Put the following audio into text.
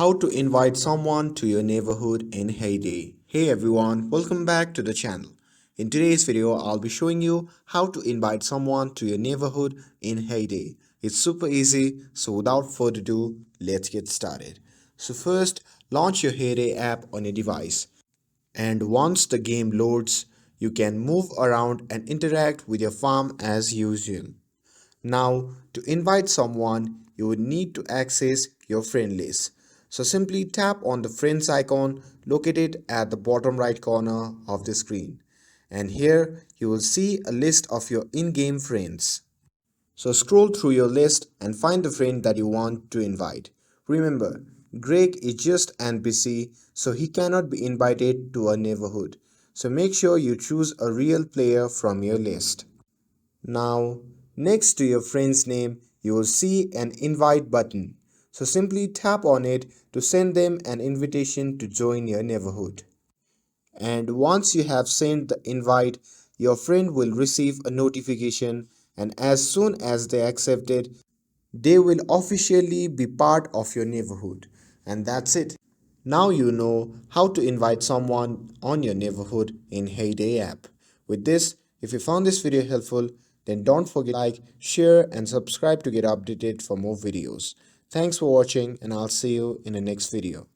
How to invite someone to your neighborhood in Heyday. Hey everyone, welcome back to the channel. In today's video, I'll be showing you how to invite someone to your neighborhood in Heyday. It's super easy, so without further ado, let's get started. So first, launch your Heyday app on your device. And once the game loads, you can move around and interact with your farm as usual. Now, to invite someone, you would need to access your friend list. So simply tap on the friends icon located at the bottom right corner of the screen. And here you will see a list of your in-game friends. So scroll through your list and find the friend that you want to invite. Remember, Greg is just NPC, so he cannot be invited to a neighborhood. So make sure you choose a real player from your list. Now, next to your friend's name, you will see an invite button. So simply tap on it to send them an invitation to join your neighborhood. And once you have sent the invite, your friend will receive a notification, and as soon as they accept it, they will officially be part of your neighborhood. And that's it. Now you know how to invite someone on your neighborhood in Heyday app. With this, if you found this video helpful, then don't forget to like, share and subscribe to get updated for more videos. Thanks for watching and I'll see you in the next video.